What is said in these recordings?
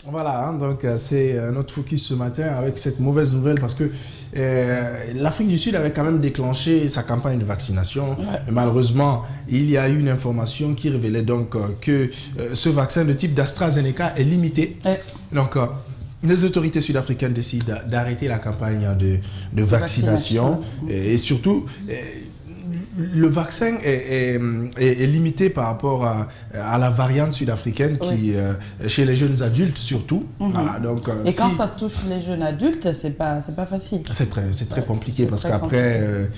Voilà, hein, donc c'est notre focus ce matin avec cette mauvaise nouvelle parce que l'Afrique du Sud avait quand même déclenché sa campagne de vaccination. Ouais. Et malheureusement, il y a eu une information qui révélait donc que ce vaccin de type d'AstraZeneca est limité. Ouais. Donc, les autorités sud-africaines décident d'arrêter la campagne de vaccination et surtout... le vaccin est limité par rapport à la variante sud-africaine qui, chez les jeunes adultes surtout. Voilà, donc, et quand ça touche les jeunes adultes, c'est pas facile. C'est très compliqué parce qu'après,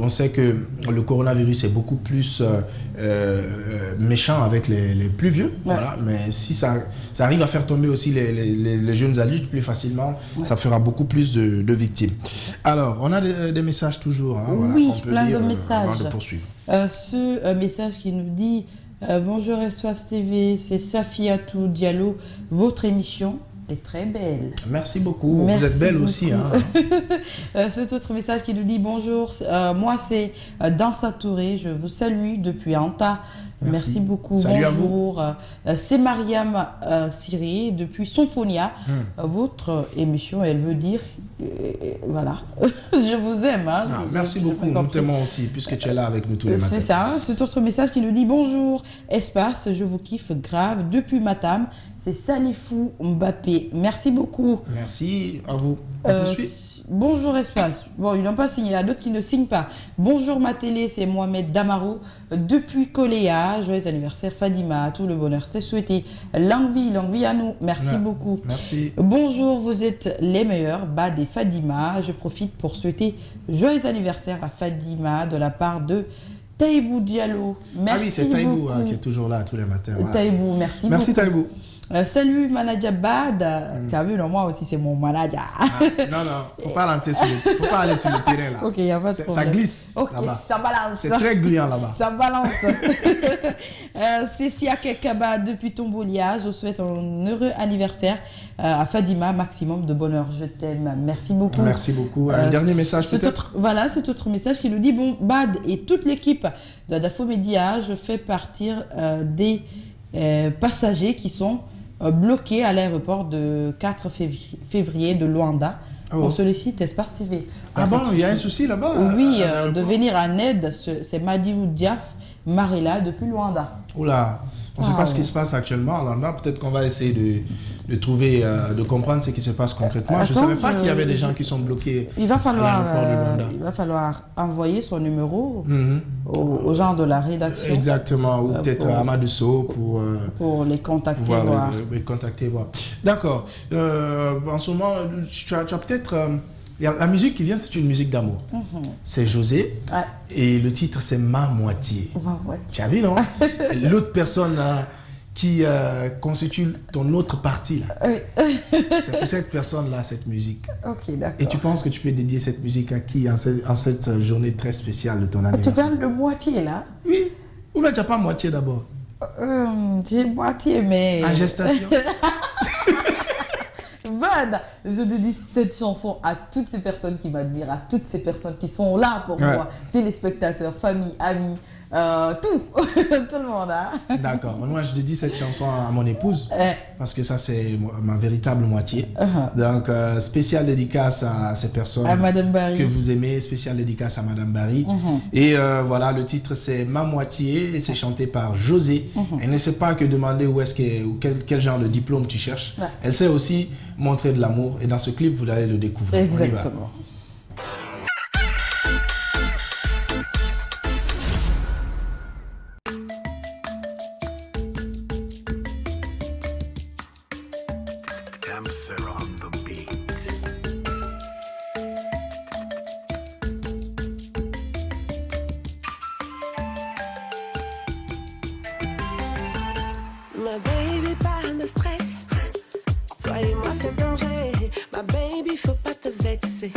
on sait que le coronavirus est beaucoup plus méchant avec les plus vieux. Ouais. Voilà, mais si ça arrive à faire tomber aussi les jeunes adultes plus facilement, ça fera beaucoup plus de victimes. Alors, on a des messages toujours. Hein, voilà, oui, plein de messages. Avant de poursuivre. Ce message qui nous dit bonjour Espace TV, c'est Safiatou Diallo, votre émission est très belle. Merci beaucoup. Merci vous êtes belle beaucoup. aussi. Hein. Cet autre message qui nous dit bonjour, moi c'est Dansa Touré, je vous salue depuis Anta. Merci beaucoup. Salut bonjour. C'est Mariam Siri depuis Symphonia. Votre émission, elle veut dire voilà, je vous aime. Hein. Merci beaucoup, nous t'aimons aussi, puisque tu es là avec nous tous les matins. C'est ça, cet autre message qui nous dit bonjour, Espace, je vous kiffe grave depuis Matam. C'est Salifou Mbappé. Merci beaucoup. Merci à vous. Bonjour Espace. Bon, ils n'ont pas signé. Il y a d'autres qui ne signent pas. Bonjour ma télé, c'est Mohamed Damaro. Depuis Coléa, joyeux anniversaire Fadima. Tout le bonheur t'est souhaité. L'envie à nous. Merci beaucoup. Merci. Bonjour, vous êtes les meilleurs. Bad et Fadima. Je profite pour souhaiter joyeux anniversaire à Fadima de la part de Taïbou Diallo. Merci. Ah oui, c'est Taïbou qui est toujours là tous les matins. Voilà. Taïbou, merci beaucoup. Merci Taïbou. Salut manager Bad, tu as vu, non, moi aussi c'est mon manager. Non, faut pas rentrer faut pas aller sur le terrain là. Ok, il n'y a pas de problème. Ça glisse là-bas. Ça balance. C'est très gluant là-bas. Ça balance. C'est Siak Kaba depuis Tombolia. Je souhaite un heureux anniversaire à Fadima, maximum de bonheur. Je t'aime. Merci beaucoup. Merci beaucoup. Un dernier message peut-être. Voilà, cet autre message qui nous dit bon, Bad et toute l'équipe de Dafo Média, je fais partir des passagers qui sont bloqués à l'aéroport de 4 février de Luanda. On sollicite Espace TV. Ah bon, il y a un souci là-bas? Oui, de venir en aide, c'est Madiou Diaf Marilla depuis Luanda. Oula, on ne sait pas ce qui se passe actuellement. Alors là, peut-être qu'on va essayer de trouver, de comprendre ce qui se passe concrètement. Je ne savais pas qu'il y avait des gens qui sont bloqués à l'aéroport de Luanda. Il va falloir envoyer son numéro aux gens de la rédaction. Exactement, ou peut-être à Amadou Sow pour les contacter, voir. D'accord. En ce moment, tu as peut-être... la musique qui vient, c'est une musique d'amour. C'est José. Et le titre, c'est Ma Moitié. Tu as vu, non? L'autre personne qui constitue ton autre partie. C'est pour cette personne-là, cette musique. Ok, d'accord. Et tu penses que tu peux dédier cette musique à qui en cette journée très spéciale de ton anniversaire? Tu parles de moitié, là? Oui. Ou bien tu n'as pas moitié d'abord? J'ai moitié, mais... En gestation? Bad. Je dédie cette chanson à toutes ces personnes qui m'admirent, à toutes ces personnes qui sont là pour moi, téléspectateurs, famille, amis, tout le monde. Hein? D'accord. Moi, je dédie cette chanson à mon épouse parce que ça, c'est ma véritable moitié. Donc, spéciale dédicace à ces personnes à Madame Barry. Que vous aimez, spéciale dédicace à Madame Barry. Et voilà, le titre, c'est Ma Moitié et c'est chanté par José. Elle ne sait pas que demander quel genre de diplôme tu cherches. Elle sait aussi montrer de l'amour et dans ce clip, vous allez le découvrir. Exactement. Ma baby, pas de stress. Toi et moi, c'est danger. Ma baby, faut pas te vexer.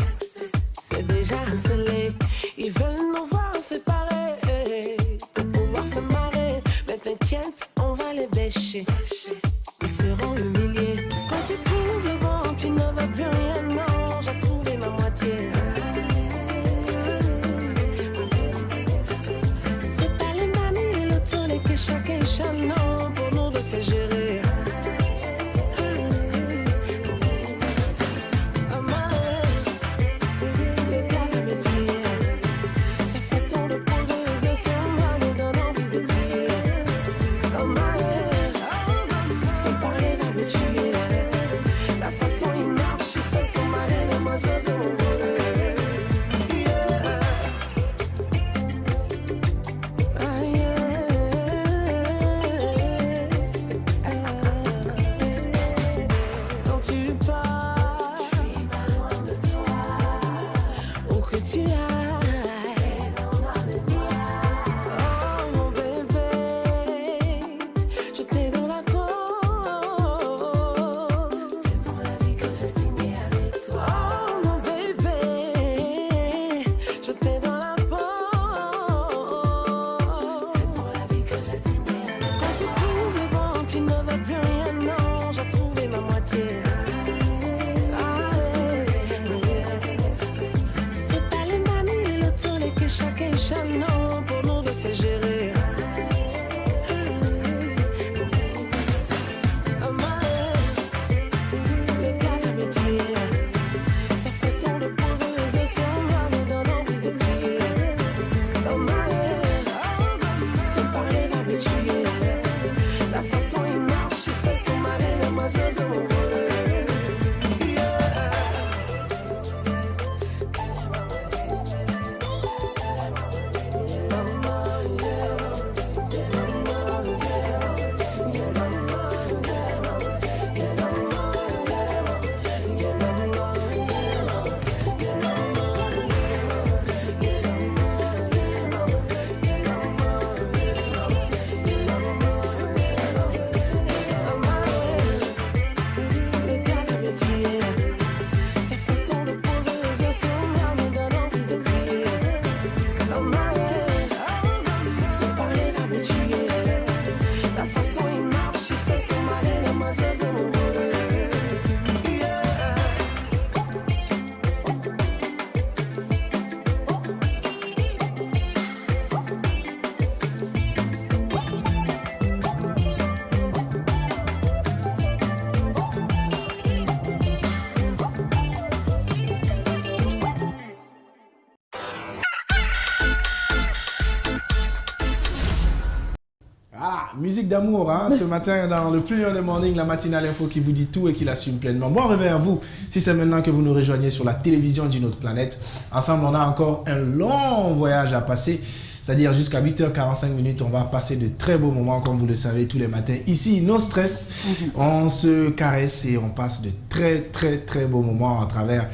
musique d'amour, hein, ce matin dans le plus early morning, la matinale info qui vous dit tout et qui l'assume pleinement. Bon réveil à vous, si c'est maintenant que vous nous rejoignez sur la télévision d'une autre planète. Ensemble, on a encore un long voyage à passer. C'est-à-dire jusqu'à 8h45 minutes, on va passer de très beaux moments, comme vous le savez, tous les matins. Ici, no stress, on se caresse et on passe de très beaux moments à travers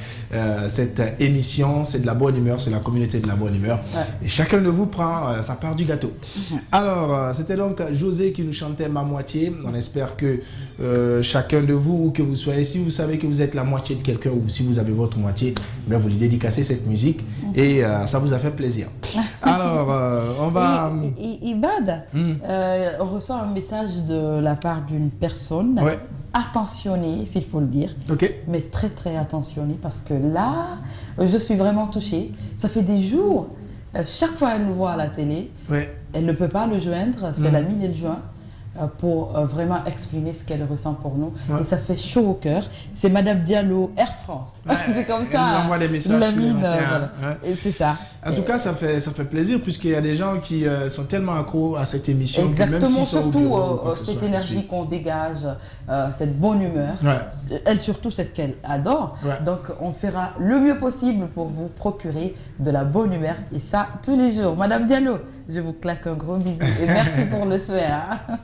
cette émission. C'est de la bonne humeur, c'est la communauté de la bonne humeur. Ouais. Et chacun de vous prend sa part du gâteau. Alors, c'était donc José qui nous chantait Ma Moitié. On espère que chacun de vous, où que vous soyez, si vous savez que vous êtes la moitié de quelqu'un ou si vous avez votre moitié, bien vous lui dédicacez cette musique et ça vous a fait plaisir. Alors, on va... Bad, on reçoit un message de la part d'une personne attentionnée, s'il faut le dire, mais très attentionnée, parce que là, je suis vraiment touchée. Ça fait des jours, chaque fois qu'elle nous voit à la télé, elle ne peut pas le joindre, c'est la mine et le joint, pour vraiment exprimer ce qu'elle ressent pour nous. Et ça fait chaud au cœur. C'est Madame Diallo, Air France. C'est comme ça. Elle nous envoie des messages. La mine, voilà. Et c'est ça. En tout cas, ça fait plaisir, puisqu'il y a des gens qui sont tellement accros à cette émission. Exactement, même surtout bureau, cette énergie qu'on dégage, cette bonne humeur. Elle surtout, c'est ce qu'elle adore. Donc, on fera le mieux possible pour vous procurer de la bonne humeur. Et ça, tous les jours. Madame Diallo, je vous claque un gros bisou. Et merci pour le souhait. Hein.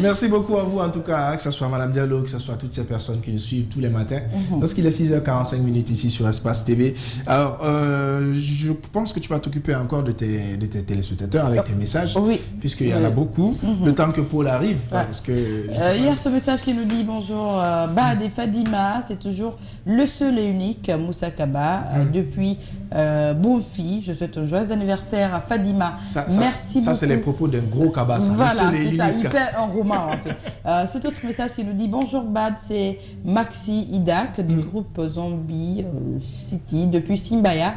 Merci beaucoup à vous, en tout cas, que ce soit Madame Diallo, que ce soit toutes ces personnes qui nous suivent tous les matins. Lorsqu'il est 6h45 minutes ici sur Espace TV. Alors, je pense que tu vas t'occuper encore de tes téléspectateurs avec tes messages. Oui. Puisqu'il y en a beaucoup. Le temps que Paul arrive. Parce que, il y a ce message qui nous dit bonjour, Bad et Fadima, c'est toujours le seul et unique Moussa Kaba. Depuis Bonfi, je souhaite un joyeux anniversaire à Fadima. Merci beaucoup. Ça, c'est les propos d'un gros Kaba. Voilà, c'est ça. Il fait un roman, en fait. Cet autre message qui nous dit bonjour Bad, c'est Maxi Idak du groupe Zombie City depuis Simbaya.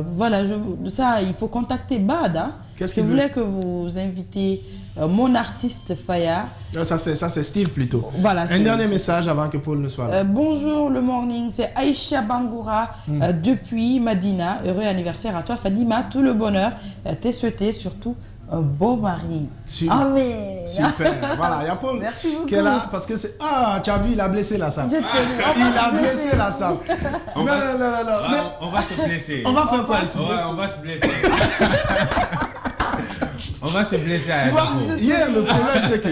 Voilà, ça, il faut contacter Bad. Hein. Je voulais que vous invitez mon artiste Faya. Ça, c'est Steve plutôt. Voilà, un dernier message avant que Paul ne soit là. Bonjour le morning, c'est Aïcha Bangoura depuis Madina. Heureux anniversaire à toi Fadima, tout le bonheur. T'es souhaité surtout un beau mari. Allez. Super. Voilà, il y a Paul qui est là parce que c'est... Ah, tu as vu, il a blessé la sape. Il a blessé la sape. On va se blesser. On va faire quoi ici? On va se blesser. On va se blesser. Tu vois, hier, le problème, c'est que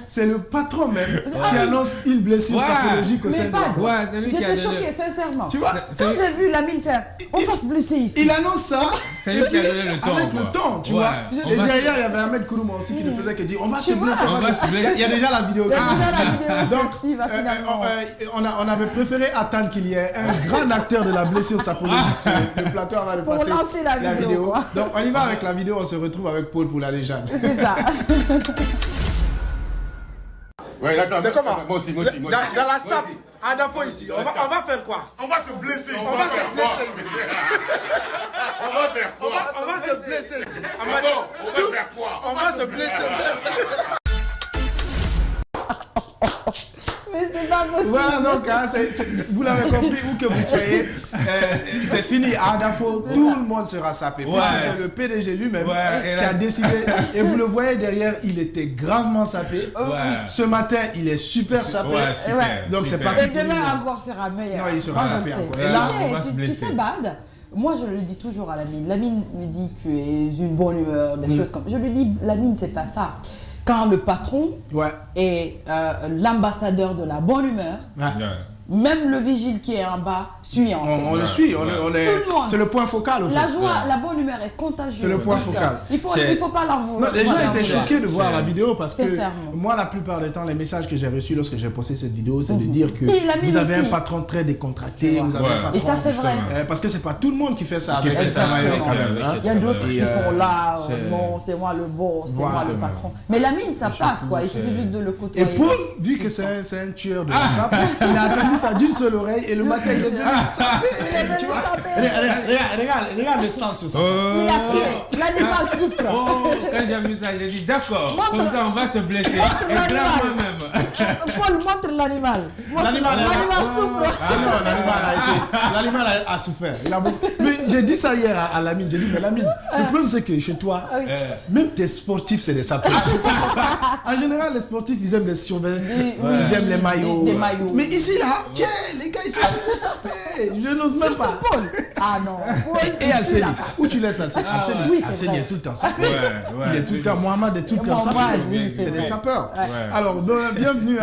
c'est le patron même qui annonce une blessure psychologique au sein de la boîte. J'étais choquée, sincèrement. Tu vois, quand j'ai vu Lamine faire, on va se blesser ici. Il annonce ça. C'est lui qui a donné le temps. Avec le temps, tu vois. Et derrière, il y avait Ahmed Kourouma aussi qui nous faisait que dire on va se blesser. Il y a déjà la vidéo. Donc, on avait préféré attendre qu'il y ait un grand acteur de la blessure psychologique sur le plateau avant de passer lancer la vidéo. Donc, on y va avec la vidéo, on se retrouve avec Paul pour la légende. C'est ça. Ouais, d'accord. C'est comment? Moi aussi. Dans la sape, à Dafo ici, on va faire quoi? On va se blesser ici. On va se blesser ici. On va faire quoi? On va se blesser ici. On va faire quoi? On va se blesser. Mais c'est pas possible. Voilà, donc, hein, vous l'avez compris, où que vous soyez, c'est fini. À Dafo, tout le monde sera sapé. Puisque c'est le PDG lui-même qui a décidé. Et vous le voyez derrière, il était gravement sapé. Ce matin, il est super sapé. Donc, c'est parti. Et demain encore sera meilleur. Non, il sera sapé encore. Et là, tu sais, Bad, moi, je le dis toujours à Lamine. Lamine me dit, tu es une bonne humeur, des choses comme ça. Je lui dis, Lamine, c'est pas ça. Quand le patron est l'ambassadeur de la bonne humeur, même le vigile qui est en bas suit en fait. On le suit, tout le monde. C'est le point focal au fait. La joie, la bonne humeur est contagieuse. C'est le point focal. Il faut pas l'envoyer. Les gens étaient choqués de voir la vidéo parce que moi, la plupart du temps, les messages que j'ai reçus lorsque j'ai posté cette vidéo, c'est de dire que vous avez un patron très décontracté. Et ça, c'est vrai. Parce que c'est pas tout le monde qui fait ça. Il y a d'autres qui sont là, non, c'est moi le boss, c'est moi le patron. Mais Lamine, ça passe quoi. Il suffit juste de le côtoyer. Et Paul, vu que c'est un tueur de WhatsApp, il a attendu ça d'une seule oreille et le matin il est venu saper. Regarde le sang sur ça. Il a tiré. L'animal souffle. Quand j'ai vu ça, j'ai dit d'accord. Comme ça on va se blesser. Et gravement même. Paul, montre l'animal. L'animal souffre. Ah non, l'animal a souffert. Mais j'ai dit ça hier à Lamine. J'ai dit, mais Lamine, le problème c'est que chez toi, même tes sportifs, c'est des sapeurs. En général, les sportifs, ils aiment les survêtements, ils aiment les maillots. Des maillots. Mais ici, là, tiens, les gars, ils sont tous sapés. Je n'ose même pas. Paul. Ah non. Et Alcénie, où tu laisses Alcénie? Oui, c'est Alcénie vrai. est tout le temps sapé. Il est tout le temps, Mohamed est tout le temps sapé. Mohamed, oui, C'est des vrai. sapeurs. Alors, bienvenue,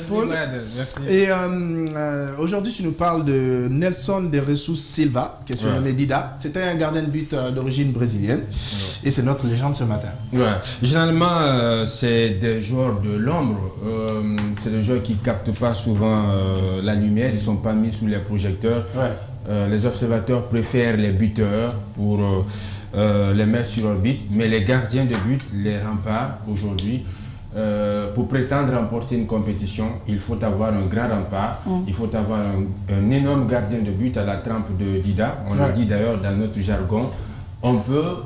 Paul. Merci. Et aujourd'hui, tu nous parles de Nelson de Jesus Silva, qui est surnommé Dida. C'était un gardien de but d'origine brésilienne. Et c'est notre légende ce matin. Généralement, c'est des joueurs de l'ombre. C'est des joueurs qui ne captent pas souvent la lumière. Ils ne sont pas mis sous les projecteurs. Les observateurs préfèrent les buteurs pour les mettre sur orbite. Mais les gardiens de but, les remparts aujourd'hui, pour prétendre remporter une compétition, il faut avoir un grand rempart, il faut avoir un énorme gardien de but à la trempe de Dida. On le dit d'ailleurs dans notre jargon. On peut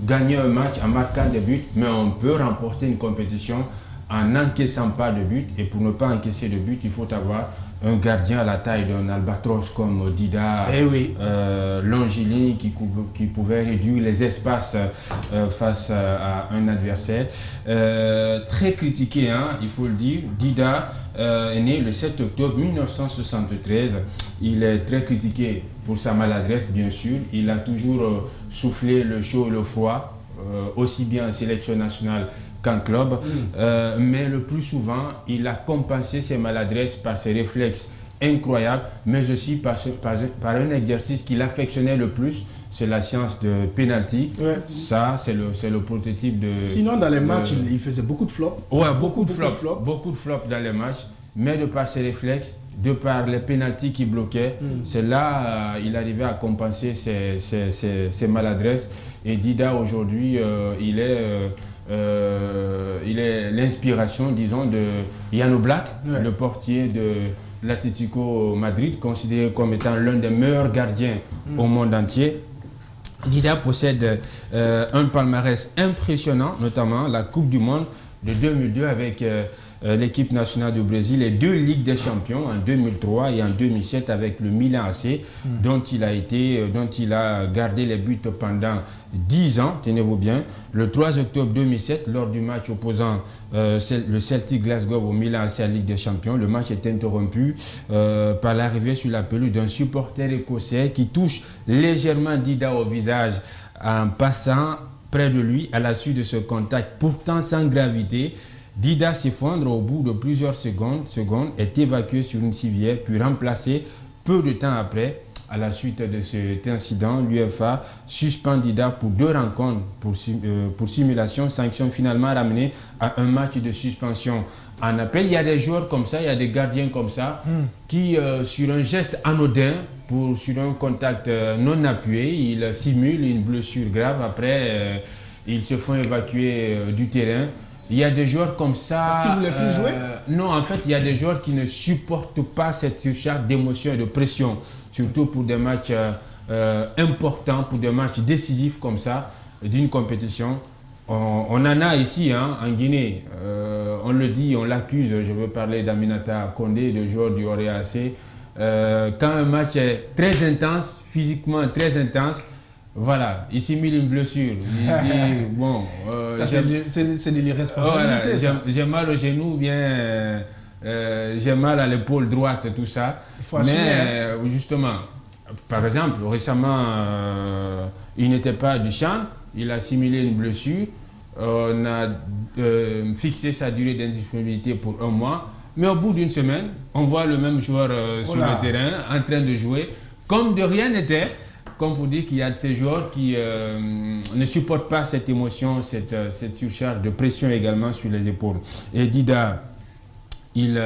gagner un match en marquant des buts, mais on peut remporter une compétition en n'encaissant pas de but. Et pour ne pas encaisser de but, il faut avoir un gardien à la taille d'un albatros comme Dida, longiligne, qui pouvait réduire les espaces face à un adversaire. Très critiqué, il faut le dire. Dida est né le 7 octobre 1973. Il est très critiqué pour sa maladresse, bien sûr. Il a toujours soufflé le chaud et le froid, aussi bien en sélection nationale qu'en club, mais le plus souvent, il a compensé ses maladresses par ses réflexes incroyables, mais aussi par un exercice qu'il affectionnait le plus, c'est la science de penalty. Ça, c'est le prototype de... Sinon, dans les matchs, il faisait beaucoup de flops. Beaucoup de flops dans les matchs, mais de par ses réflexes, de par les pénaltys qui bloquaient, c'est là il arrivait à compenser ses maladresses. Et Dida, aujourd'hui, il est l'inspiration, disons, de Jan Oblak, le portier de l'Atlético Madrid, considéré comme étant l'un des meilleurs gardiens au monde entier. Dida possède un palmarès impressionnant, notamment la Coupe du Monde de 2002 avec l'équipe nationale du Brésil et 2 Ligues des Champions en 2003 et en 2007 avec le Milan AC, dont il a gardé les buts pendant 10 ans, tenez-vous bien. Le 3 octobre 2007, lors du match opposant le Celtic Glasgow au Milan AC à Ligue des Champions, le match est interrompu par l'arrivée sur la pelouse d'un supporter écossais qui touche légèrement Dida au visage en passant près de lui à la suite de ce contact, pourtant sans gravité. Dida s'effondre au bout de plusieurs secondes, est évacué sur une civière, puis remplacé peu de temps après. À la suite de cet incident, l'UEFA suspend Dida pour 2 rencontres pour simulation, sanction finalement ramenée à un match de suspension en appel. Il y a des joueurs comme ça, il y a des gardiens comme ça qui, sur un geste anodin, sur un contact non appuyé, ils simulent une blessure grave. Après, ils se font évacuer du terrain. Il y a des joueurs comme ça... Est-ce qu'ils ne voulaient plus jouer? Non, en fait, il y a des joueurs qui ne supportent pas cette surcharge d'émotion et de pression, surtout pour des matchs importants, pour des matchs décisifs comme ça, d'une compétition. On en a ici, en Guinée. On le dit, on l'accuse. Je veux parler d'Aminata Condé, le joueur du Orea AC. Quand un match est très intense, physiquement très intense, voilà, il simule une blessure. Il dit, bon... c'est de l'irresponsabilité. Voilà, j'ai mal au genou, bien... j'ai mal à l'épaule droite, tout ça. Mais justement, par exemple, récemment, il n'était pas du champ, il a simulé une blessure. On a fixé sa durée d'indisponibilité pour 1 mois. Mais au bout d'une semaine, on voit le même joueur sur le terrain, en train de jouer, comme de rien n'était. Comme pour dire qu'il y a de ces joueurs qui ne supportent pas cette émotion, cette surcharge de pression également sur les épaules. Et Dida, il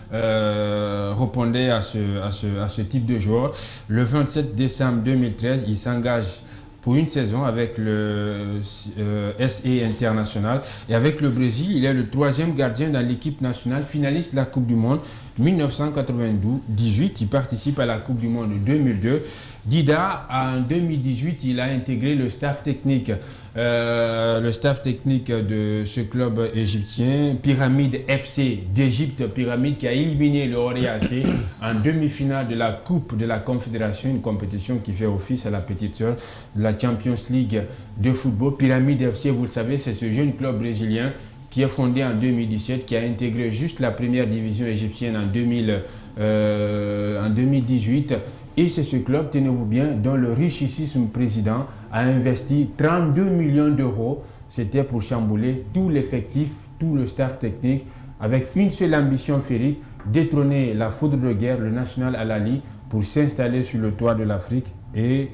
répondait à ce type de joueur. Le 27 décembre 2013, il s'engage pour une saison avec le SE International. Et avec le Brésil, il est le 3e gardien dans l'équipe nationale finaliste de la Coupe du Monde 1998. Il participe à la Coupe du Monde 2002. Dida, en 2018, il a intégré le staff technique le staff technique de ce club égyptien, Pyramide FC d'Égypte, Pyramide qui a éliminé le Ori AC en demi-finale de la Coupe de la Confédération, une compétition qui fait office à la petite sœur de la Champions League de football. Pyramide FC, vous le savez, c'est ce jeune club brésilien qui est fondé en 2017, qui a intégré juste la première division égyptienne en 2018. Et c'est ce club, tenez-vous bien, dont le richissime président a investi 32 millions d'euros. C'était pour chambouler tout l'effectif, tout le staff technique, avec une seule ambition féerique, détrôner la foudre de guerre, le National Al Ahly, pour s'installer sur le toit de l'Afrique. Et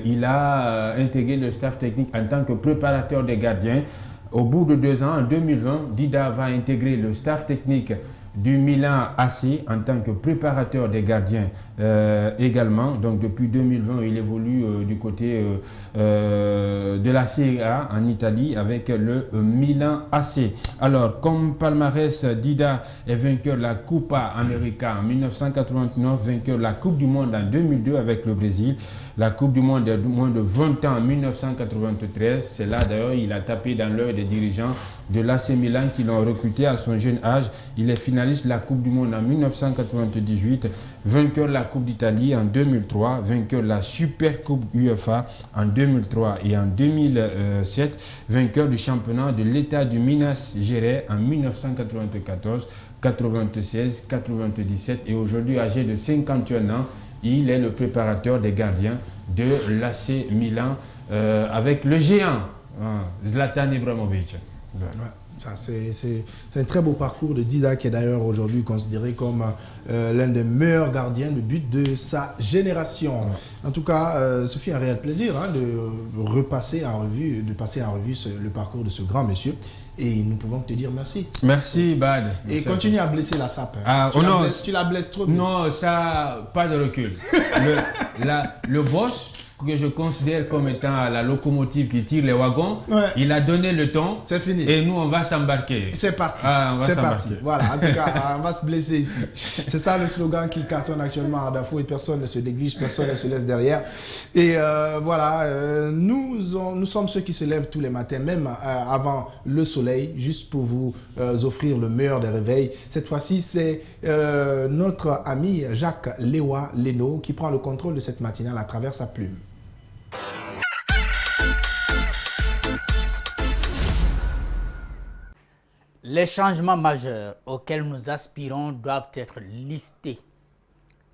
il a intégré le staff technique en tant que préparateur des gardiens. Au bout de 2 ans, en 2020, Dida va intégrer le staff technique du Milan AC en tant que préparateur des gardiens également. Donc depuis 2020, il évolue du côté de la Serie A en Italie avec le Milan AC. Alors, comme palmarès, Dida est vainqueur de la Copa América en 1989, vainqueur de la Coupe du Monde en 2002 avec le Brésil, la Coupe du Monde de moins de 20 ans en 1993. C'est là d'ailleurs il a tapé dans l'œil des dirigeants de l'AC Milan qui l'ont recruté à son jeune âge. Il est finaliste de la Coupe du Monde en 1998, vainqueur de la Coupe d'Italie en 2003, vainqueur de la Super Coupe UEFA en 2003 et en 2007, vainqueur du championnat de l'État du Minas Gerais en 1994, 96, 97 et aujourd'hui âgé de 51 ans. Il est le préparateur des gardiens de l'AC Milan avec le géant Zlatan Ibrahimovic. Ouais, c'est un très beau parcours de Dida qui est d'ailleurs aujourd'hui considéré comme l'un des meilleurs gardiens de but de sa génération. En tout cas, ce fut un réel plaisir de passer en revue le parcours de ce grand monsieur. Et nous pouvons te dire merci. Merci, Bad. Et merci continue à blesser la sape. Tu la blesses trop. Non, ça, pas de recul. Le boss que je considère comme étant la locomotive qui tire les wagons, il a donné le ton. C'est fini. Et nous, on va s'embarquer. C'est parti. C'est parti. Voilà, en tout cas, on va se blesser ici. C'est ça le slogan qui cartonne actuellement à Dafo et personne ne se néglige, personne ne se laisse derrière. Et voilà, nous sommes ceux qui se lèvent tous les matins, même avant le soleil, juste pour vous offrir le meilleur des réveils. Cette fois-ci, c'est notre ami Jacques Léwa Leno qui prend le contrôle de cette matinale à travers sa plume. Les changements majeurs auxquels nous aspirons doivent être listés.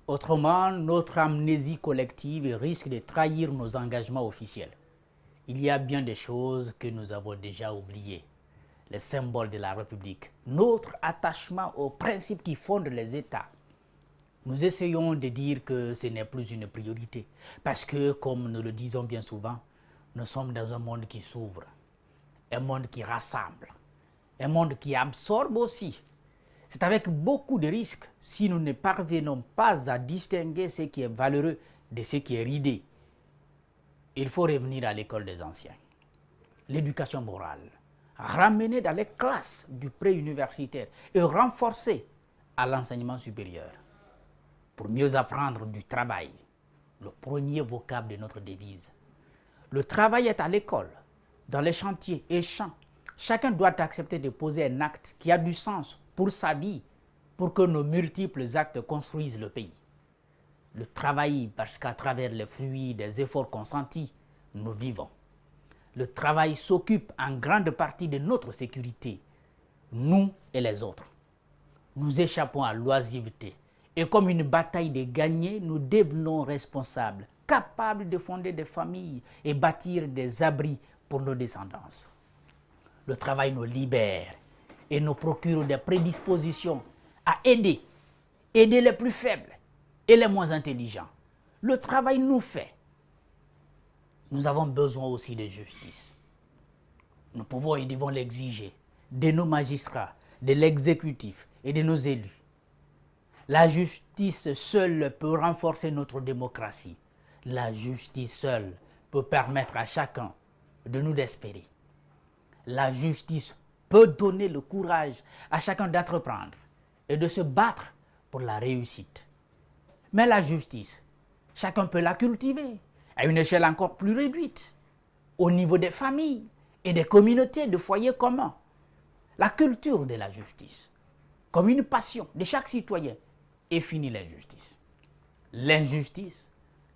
Autrement, notre amnésie collective risque de trahir nos engagements officiels. Il y a bien des choses que nous avons déjà oubliées. Les symboles de la République, notre attachement aux principes qui fondent les États. Nous essayons de dire que ce n'est plus une priorité. Parce que, comme nous le disons bien souvent, nous sommes dans un monde qui s'ouvre, un monde qui rassemble, un monde qui absorbe aussi. C'est avec beaucoup de risques si nous ne parvenons pas à distinguer ce qui est valeureux de ce qui est ridé. Il faut revenir à l'école des anciens. L'éducation morale, ramener dans les classes du pré-universitaire et renforcer à l'enseignement supérieur. Pour mieux apprendre du travail, le premier vocable de notre devise. Le travail est à l'école, dans les chantiers et champs. Chacun doit accepter de poser un acte qui a du sens pour sa vie, pour que nos multiples actes construisent le pays. Le travail, parce qu'à travers les fruits des efforts consentis, nous vivons. Le travail s'occupe en grande partie de notre sécurité, nous et les autres. Nous échappons à l'oisiveté et comme une bataille de gagner, nous devenons responsables, capables de fonder des familles et bâtir des abris pour nos descendants. Le travail nous libère et nous procure des prédispositions à aider les plus faibles et les moins intelligents. Le travail nous fait. Nous avons besoin aussi de justice. Nous pouvons et devons l'exiger de nos magistrats, de l'exécutif et de nos élus. La justice seule peut renforcer notre démocratie. La justice seule peut permettre à chacun de nous espérer. La justice peut donner le courage à chacun d'entreprendre et de se battre pour la réussite. Mais la justice, chacun peut la cultiver à une échelle encore plus réduite, au niveau des familles et des communautés de foyers communs. La culture de la justice, comme une passion de chaque citoyen, et fini l'injustice. L'injustice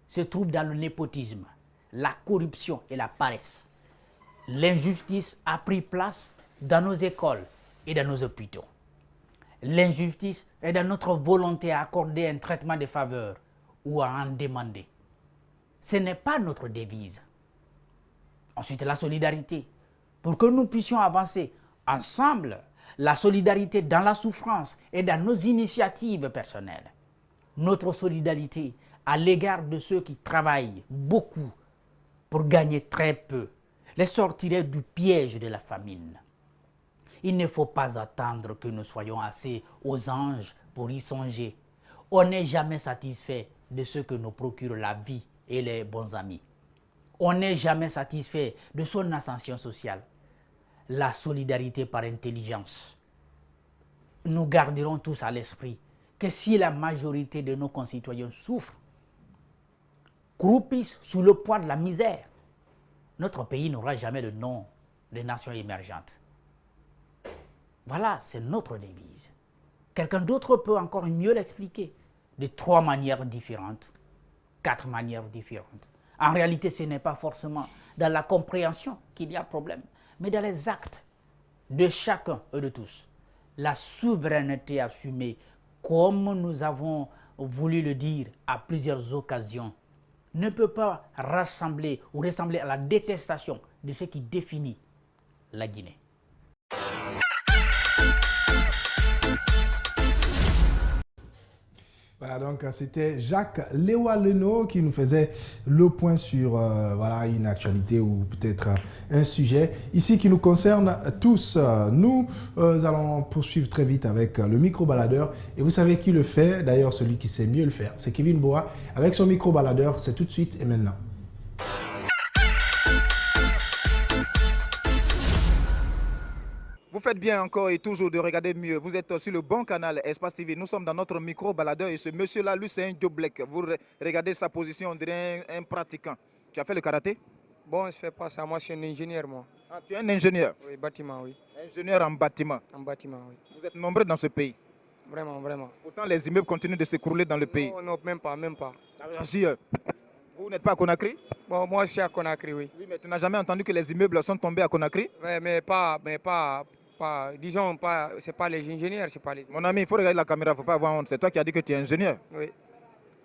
se trouve dans le népotisme, la corruption et la paresse. L'injustice a pris place dans nos écoles et dans nos hôpitaux. L'injustice est dans notre volonté à accorder un traitement de faveur ou à en demander. Ce n'est pas notre devise. Ensuite, la solidarité. Pour que nous puissions avancer ensemble, la solidarité dans la souffrance et dans nos initiatives personnelles. Notre solidarité à l'égard de ceux qui travaillent beaucoup pour gagner très peu, les sortirait du piège de la famine. Il ne faut pas attendre que nous soyons assez aux anges pour y songer. On n'est jamais satisfait de ce que nous procure la vie et les bons amis. On n'est jamais satisfait de son ascension sociale. La solidarité par intelligence. Nous garderons tous à l'esprit que si la majorité de nos concitoyens souffrent, croupissent sous le poids de la misère, notre pays n'aura jamais le nom de nation émergente. Voilà, c'est notre devise. Quelqu'un d'autre peut encore mieux l'expliquer de 3 manières différentes, 4 manières différentes. En réalité, ce n'est pas forcément dans la compréhension qu'il y a problème, mais dans les actes de chacun et de tous. La souveraineté assumée, comme nous avons voulu le dire à plusieurs occasions, ne peut pas rassembler ou ressembler à la détestation de ce qui définit la Guinée. Voilà, donc c'était Jacques Léwa Leno qui nous faisait le point sur voilà, une actualité ou peut-être un sujet ici qui nous concerne tous. Nous allons poursuivre très vite avec le micro-baladeur. Et vous savez qui le fait, d'ailleurs celui qui sait mieux le faire, c'est Kevin Boa. Avec son micro-baladeur, c'est tout de suite et maintenant. Vous faites bien encore et toujours de regarder mieux. Vous êtes sur le bon canal Espace TV. Nous sommes dans notre micro-baladeur et ce monsieur-là, lui, c'est un Joe Black. Vous regardez sa position, on dirait un pratiquant. Tu as fait le karaté? Bon, je ne fais pas ça. Moi, je suis un ingénieur, moi. Ah, tu es un ingénieur? Oui, bâtiment, oui. Ingénieur en bâtiment? En bâtiment, oui. Vous êtes nombreux dans ce pays? Vraiment, vraiment. Pourtant, les immeubles continuent de s'écrouler dans le pays. Non, non, même pas, même pas. Si, vous n'êtes pas à Conakry? Bon, moi, je suis à Conakry, oui. Oui, mais tu n'as jamais entendu que les immeubles sont tombés à Conakry? Mais pas, disons, pas, c'est pas les ingénieurs, c'est pas les... Mon ami, il faut regarder la caméra, il ne faut pas avoir honte. C'est toi qui as dit que tu es ingénieur. Oui.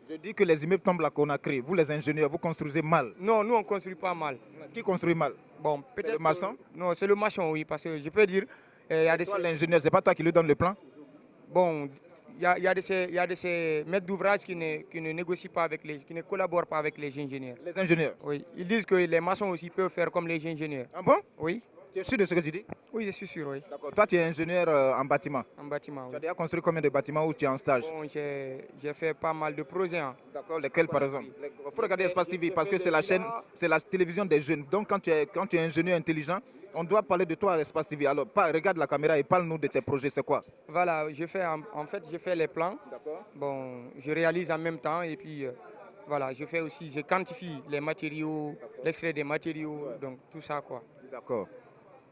Je dis que les immeubles tombent à Conakry. Vous, les ingénieurs, vous construisez mal. Non, nous, on ne construit pas mal. Qui construit mal? Bon, peut-être... le maçon? Non, c'est le maçon, oui, parce que je peux dire... y a des... Toi, l'ingénieur, c'est pas toi qui lui donne le plan? Bon, il y a de ces maîtres d'ouvrage qui ne négocient pas avec qui ne collaborent pas avec les ingénieurs. Les ingénieurs? Oui. Ils disent que les maçons aussi peuvent faire comme les ingénieurs. Ah bon? Oui. Tu es sûr de ce que tu dis? Oui, je suis sûr, oui. D'accord. Toi, tu es ingénieur en bâtiment? En bâtiment, oui. Tu as déjà construit combien de bâtiments où tu es en stage? Bon, j'ai fait pas mal de projets. Hein. D'accord. Lesquels, par exemple? Il faut regarder Espace TV parce que c'est la chaîne, c'est la télévision des jeunes. Donc, quand tu es ingénieur intelligent, on doit parler de toi à Espace TV. Alors, regarde la caméra et parle-nous de tes projets. C'est quoi? Voilà, en fait, je fais les plans. D'accord. Bon, je réalise en même temps et puis... voilà, je quantifie les matériaux, l'extrait des matériaux, donc tout ça, quoi. D'accord.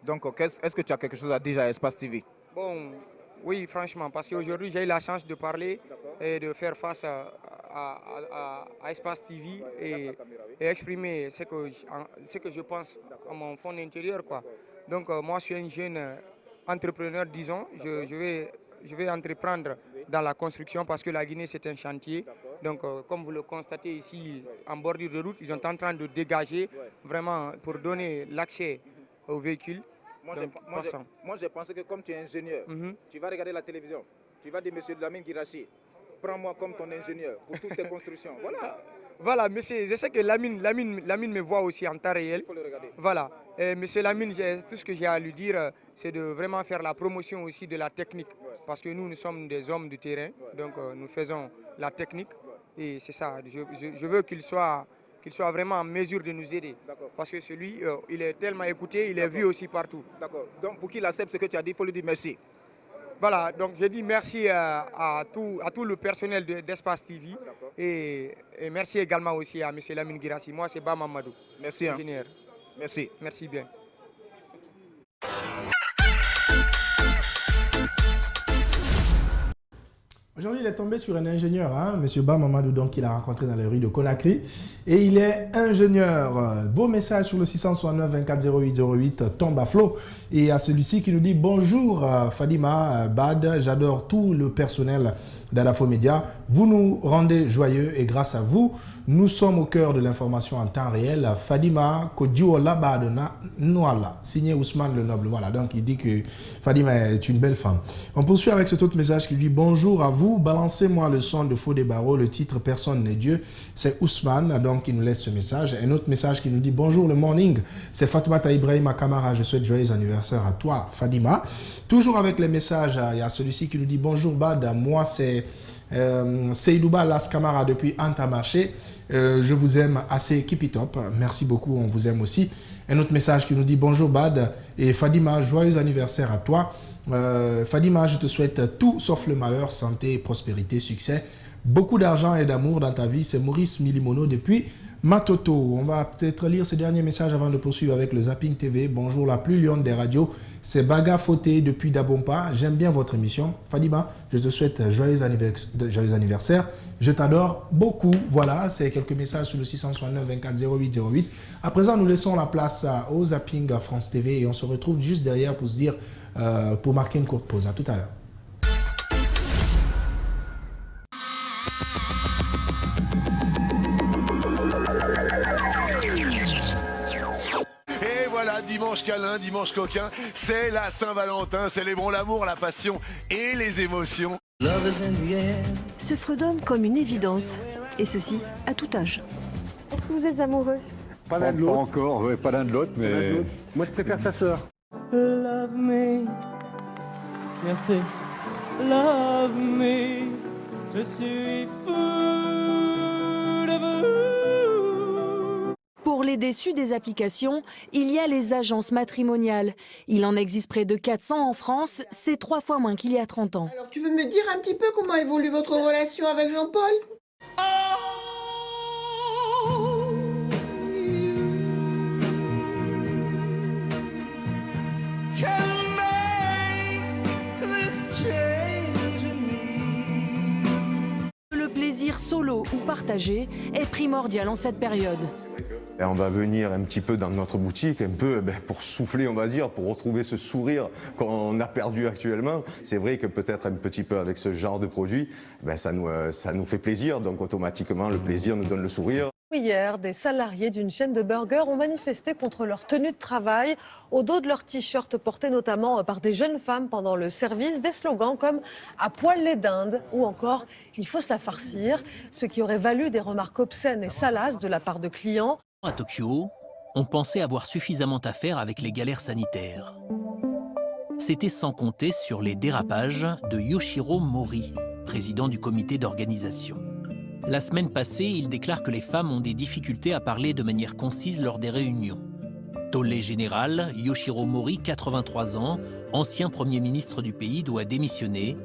Donc, est-ce que tu as quelque chose à dire à Espace TV? Bon, oui, franchement, parce qu'aujourd'hui, j'ai eu la chance de parler et de faire face à Espace TV et exprimer ce que je pense à mon fond intérieur, quoi. Donc, moi, je suis un jeune entrepreneur, disons. Je vais entreprendre dans la construction parce que la Guinée, c'est un chantier. Donc, comme vous le constatez ici, en bordure de route, ils sont en train de dégager vraiment pour donner l'accès aux véhicules. Moi, j'ai pensé que comme tu es ingénieur, tu vas regarder la télévision. Tu vas dire, monsieur Lamine Guirassy, prends-moi comme ton ingénieur pour toutes tes constructions. Voilà. Voilà, monsieur, je sais que Lamine me voit aussi en temps réel. Il faut le regarder. Voilà. Et monsieur Lamine, tout ce que j'ai à lui dire, c'est de vraiment faire la promotion aussi de la technique. Parce que nous sommes des hommes de terrain, donc nous faisons la technique. Et c'est ça, je veux qu'il soit vraiment en mesure de nous aider. Parce que celui, il est tellement écouté, il est vu aussi partout. D'accord. Donc pour qu'il accepte ce que tu as dit, il faut lui dire merci. Voilà, donc je dis merci à tout le personnel d'Espace TV et merci également aussi à M. Lamine Guirassy. Moi, c'est Bama Mamadou. Merci. Ingénieur. Merci. Merci bien. Aujourd'hui, il est tombé sur un ingénieur, hein, M. Bamamadou, donc qu'il a rencontré dans les rues de Conakry. Et il est ingénieur. Vos messages sur le 669 24 08 08 tombent à flot. Et à celui-ci qui nous dit « Bonjour Fadima, Bad, j'adore tout le personnel d'Adafo Média. Vous nous rendez joyeux et grâce à vous, nous sommes au cœur de l'information en temps réel. Fadima Kodjouola Bad Nouala, signé Ousmane Le Noble. » Voilà, donc il dit que Fadima est une belle femme. On poursuit avec cet autre message qui dit « Bonjour à vous, balancez-moi le son de Faux des Barreaux, le titre Personne n'est Dieu. » C'est Ousmane, donc qui nous laisse ce message. Un autre message qui nous dit « Bonjour le morning, c'est Fatoumata Ibrahima Kamara, je souhaite joyeux anniversaire à toi Fadima. » Toujours avec les messages, il y a celui-ci qui nous dit « Bonjour Bad, moi c'est Seydouba Las Kamara depuis Antamarché. Je vous aime assez, keep it up. Merci beaucoup, on vous aime aussi. » Un autre message qui nous dit « Bonjour Bad et Fadima, joyeux anniversaire à toi. Fadima, je te souhaite tout sauf le malheur, santé, prospérité, succès, beaucoup d'argent et d'amour dans ta vie. » C'est Maurice Milimono depuis Matoto. On va peut-être lire ce dernier message avant de poursuivre avec le Zapping TV. Bonjour la plus lionne des radios, c'est Baga Foté depuis Dabompa. J'aime bien votre émission. Fadima, je te souhaite joyeux anniversaire. Je t'adore beaucoup. Voilà, c'est quelques messages sur le 669 24 08 08. À présent, nous laissons la place au Zapping France TV et on se retrouve juste derrière pour se dire, pour marquer une courte pause. À tout à l'heure. Dimanche câlin, dimanche coquin, c'est la Saint-Valentin, célébrons l'amour, la passion et les émotions. Se fredonne comme une évidence, et ceci à tout âge. Est-ce que vous êtes amoureux? Pas l'un de l'autre. Pas encore, ouais, pas l'un de l'autre, mais... Moi, je préfère sa sœur. Love me. Merci. Love me. Je suis fou de vous. Pour les déçus des applications, il y a les agences matrimoniales. Il en existe près de 400 en France, c'est 3 fois moins qu'il y a 30 ans. Alors tu peux me dire un petit peu comment évolue votre relation avec Jean-Paul? Le plaisir solo ou partagé est primordial en cette période. Et on va venir un petit peu dans notre boutique, un peu pour souffler, on va dire, pour retrouver ce sourire qu'on a perdu actuellement. C'est vrai que peut-être un petit peu avec ce genre de produit, ça nous fait plaisir, donc automatiquement le plaisir nous donne le sourire. Hier, des salariés d'une chaîne de burgers ont manifesté contre leur tenue de travail. Au dos de leurs t-shirts portés notamment par des jeunes femmes pendant le service, des slogans comme « à poil les dindes » ou encore « il faut se la farcir », ce qui aurait valu des remarques obscènes et salaces de la part de clients. À Tokyo, on pensait avoir suffisamment à faire avec les galères sanitaires. C'était sans compter sur les dérapages de Yoshiro Mori, président du comité d'organisation. La semaine passée, il déclare que les femmes ont des difficultés à parler de manière concise lors des réunions. Tollé général, Yoshiro Mori, 83 ans, ancien Premier ministre du pays, doit démissionner.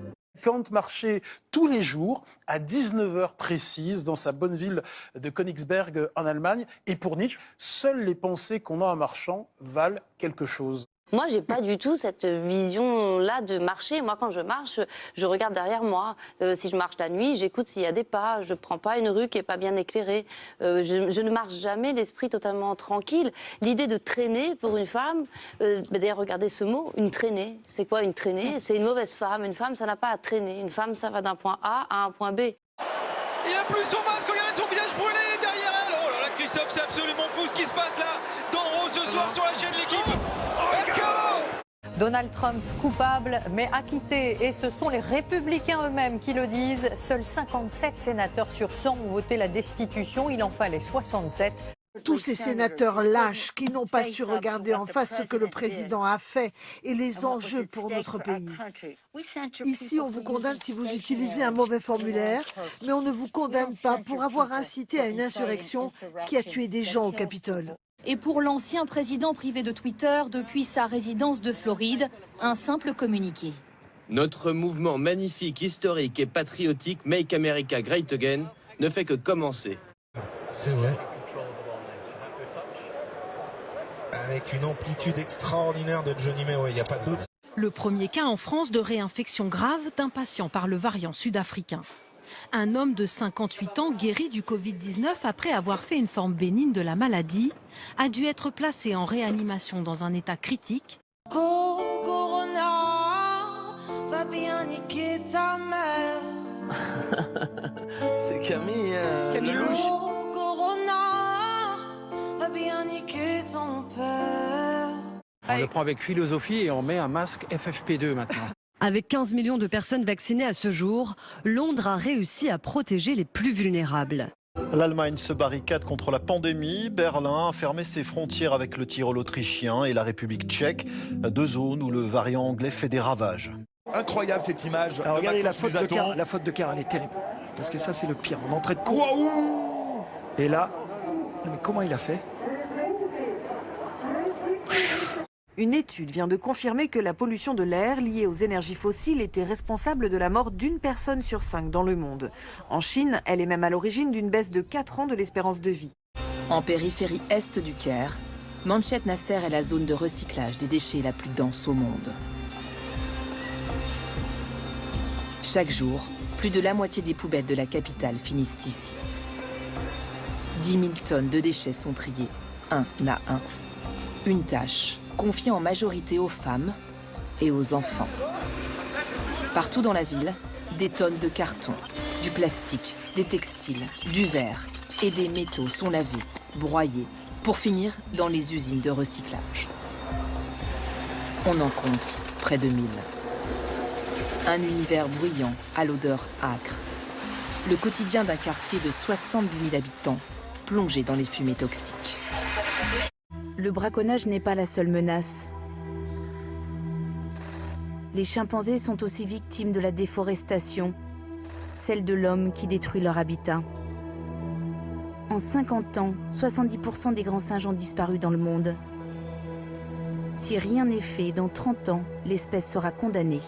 Kant marchait tous les jours à 19h précises dans sa bonne ville de Königsberg en Allemagne. Et pour Nietzsche, seules les pensées qu'on a en marchant valent quelque chose. Moi, j'ai pas du tout cette vision-là de marcher. Moi, quand je marche, je regarde derrière moi. Si je marche la nuit, j'écoute s'il y a des pas. Je prends pas une rue qui est pas bien éclairée. Je ne marche jamais l'esprit totalement tranquille. L'idée de traîner pour une femme, d'ailleurs, regardez ce mot, une traînée. C'est quoi une traînée? C'est une mauvaise femme. Une femme, ça n'a pas à traîner. Une femme, ça va d'un point A à un point B. Il n'y a plus son masque, regardez son visage brûlé derrière elle. Oh là là, Christophe, c'est absolument fou ce qui se passe là. Dans Rose ce soir sur la chaîne L'équipe. Donald Trump coupable mais acquitté, et ce sont les républicains eux-mêmes qui le disent. Seuls 57 sénateurs sur 100 ont voté la destitution, il en fallait 67. Tous ces sénateurs lâches qui n'ont pas su regarder en face ce que le président a fait et les enjeux pour notre pays. Ici, on vous condamne si vous utilisez un mauvais formulaire, mais on ne vous condamne pas pour avoir incité à une insurrection qui a tué des gens au Capitole. Et pour l'ancien président privé de Twitter depuis sa résidence de Floride, un simple communiqué. Notre mouvement magnifique, historique et patriotique Make America Great Again ne fait que commencer. C'est vrai. Avec une amplitude extraordinaire de Johnny May, il n'y a pas de doute. Le premier cas en France de réinfection grave d'un patient par le variant sud-africain. Un homme de 58 ans guéri du Covid-19 après avoir fait une forme bénigne de la maladie a dû être placé en réanimation dans un état critique. Corona va bien niquer ta mère. C'est Camille, Camille Lelouch. Corona va bien niquer ton père. On le prend avec philosophie et on met un masque FFP2 maintenant. Avec 15 millions de personnes vaccinées à ce jour, Londres a réussi à protéger les plus vulnérables. L'Allemagne se barricade contre la pandémie. Berlin a fermé ses frontières avec le Tyrol autrichien et la République tchèque, deux zones où le variant anglais fait des ravages. Incroyable cette image. Alors regardez la faute de Car, elle est terrible. Parce que ça c'est le pire, en entrée de cours. Waouh! Et là, mais comment il a fait? Une étude vient de confirmer que la pollution de l'air liée aux énergies fossiles était responsable de la mort d'une personne sur 5 dans le monde. En Chine, elle est même à l'origine d'une baisse de 4 ans de l'espérance de vie. En périphérie est du Caire, Manchet Nasser est la zone de recyclage des déchets la plus dense au monde. Chaque jour, plus de la moitié des poubelles de la capitale finissent ici. 10 000 tonnes de déchets sont triées, un à un. Une tâche confiée en majorité aux femmes et aux enfants. Partout dans la ville, des tonnes de carton, du plastique, des textiles, du verre et des métaux sont lavés, broyés, pour finir dans les usines de recyclage. On en compte près de 1000. Un univers bruyant à l'odeur âcre. Le quotidien d'un quartier de 70 000 habitants plongé dans les fumées toxiques. Le braconnage n'est pas la seule menace. Les chimpanzés sont aussi victimes de la déforestation, celle de l'homme qui détruit leur habitat. En 50 ans, 70% des grands singes ont disparu dans le monde. Si rien n'est fait, dans 30 ans, l'espèce sera condamnée.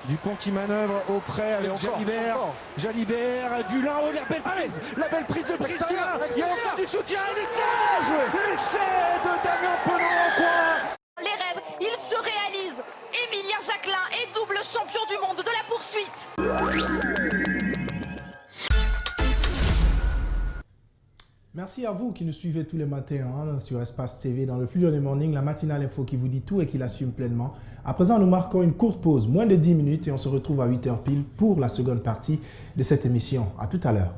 Dupont qui manœuvre auprès avec Jalibert. Jalibert, Dulin, oh la belle prise de Brisbane. Il y a encore du soutien et l'essai de Damien Penaud en coin. Les rêves, ils se réalisent. Emilia Jacquelin est double champion du monde de la poursuite. Merci à vous qui nous suivez tous les matins sur Espace TV dans le plus des morning, la matinale info qui vous dit tout et qui l'assume pleinement. À présent, nous marquons une courte pause, moins de 10 minutes, et on se retrouve à 8h pile pour la seconde partie de cette émission. À tout à l'heure.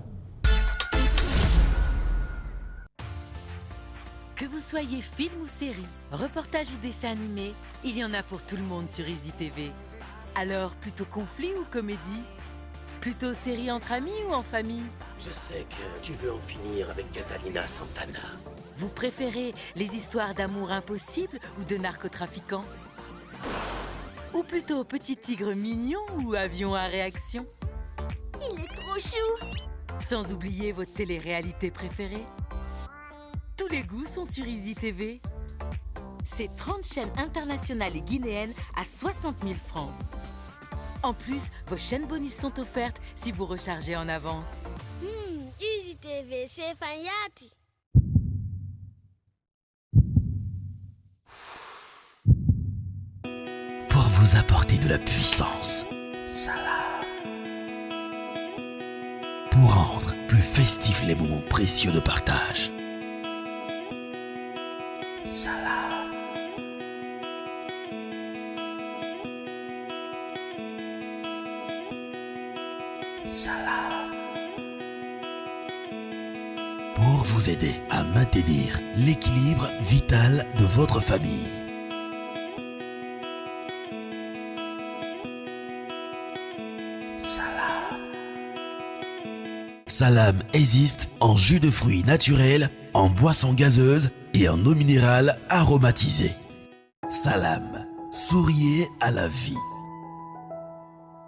Que vous soyez film ou série, reportage ou dessin animé, il y en a pour tout le monde sur Easy TV. Alors, plutôt conflit ou comédie? Plutôt série entre amis ou en famille? Je sais que tu veux en finir avec Catalina Santana. Vous préférez les histoires d'amour impossible ou de narcotrafiquants? Ou plutôt petit tigre mignon ou avion à réaction? Il est trop chou. Sans oublier votre télé-réalité préférée? Tous les goûts sont sur Easy TV. C'est 30 chaînes internationales et guinéennes à 60 000 francs. En plus, vos chaînes bonus sont offertes si vous rechargez en avance. Easy TV, c'est Fayati. Pour vous apporter de la puissance, Salam. Pour rendre plus festifs les moments précieux de partage, Salam. Salam. Pour vous aider à maintenir l'équilibre vital de votre famille. Salam. Salam existe en jus de fruits naturel, en boisson gazeuse et en eau minérale aromatisée. Salam. Souriez à la vie.